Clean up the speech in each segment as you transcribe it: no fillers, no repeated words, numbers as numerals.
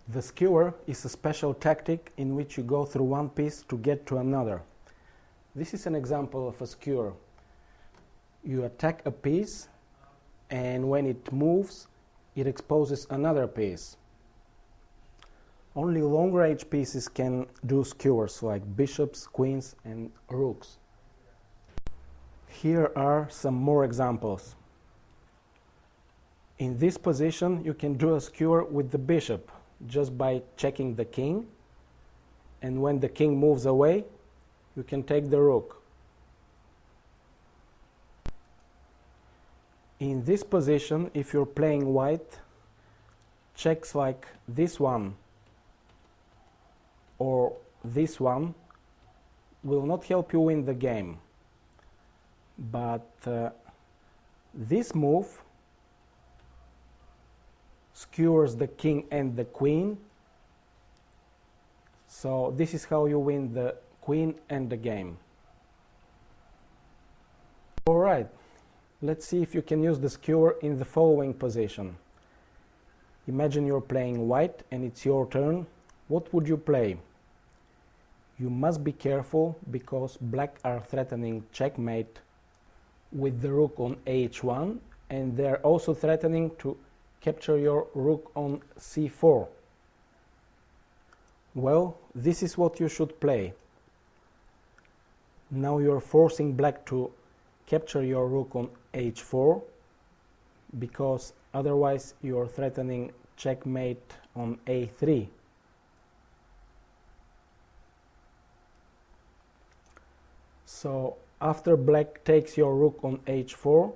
The skewer is a special tactic in which you go through one piece to get to another. This is an example of a skewer. You attack a piece, and when it moves, it exposes another piece. Only long-range pieces can do skewers, like bishops, queens, and rooks. Here are some more examples. In this position, you can do a skewer with the bishop just by checking the king, and when the king moves away, you can take the rook. In this position, if you're playing white, checks like this one or this one will not help you win the game. But this move skewers the king and the queen. So this is how you win the queen and the game. Alright, let's see if you can use the skewer in the following position. Imagine you're playing white and it's your turn. What would you play? You must be careful because black are threatening checkmate with the rook on h1, and they're also threatening to capture your rook on c4. Well, this is what you should play. Now you're forcing black to capture your rook on h4, because otherwise you're threatening checkmate on a3. So after black takes your rook on h4,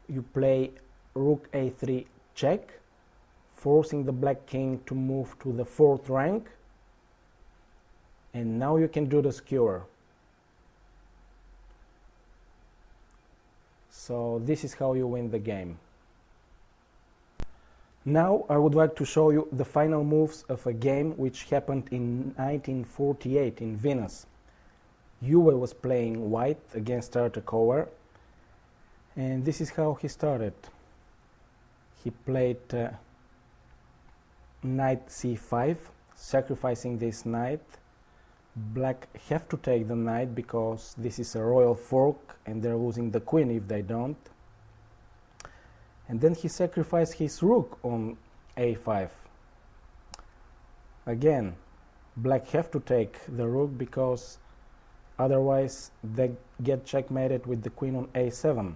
you play rook a3 check, forcing the black king to move to the 4th rank, and now you can do the skewer. So this is how you win the game. Now I would like to show you the final moves of a game which happened in 1948 in Venice. Juve was playing white against Tartakower, and this is how he started. He played knight c5, sacrificing this knight. Black have to take the knight because this is a royal fork and they're losing the queen if they don't. And then he sacrificed his rook on a5. Again, black have to take the rook because otherwise they get checkmated with the queen on a7.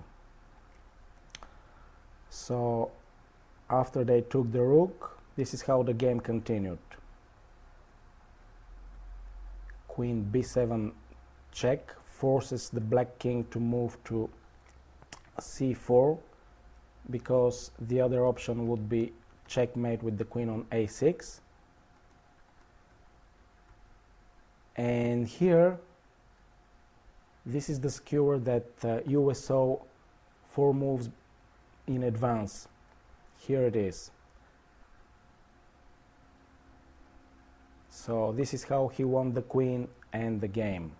So after they took the rook, this is how the game continued. Queen b7 check forces the black king to move to c4, because the other option would be checkmate with the queen on a6. And here, this is the skewer that you saw 4 moves in advance. Here it is. So this is how he won the queen and the game.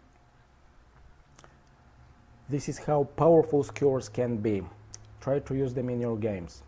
This is how powerful skewers can be. Try to use them in your games.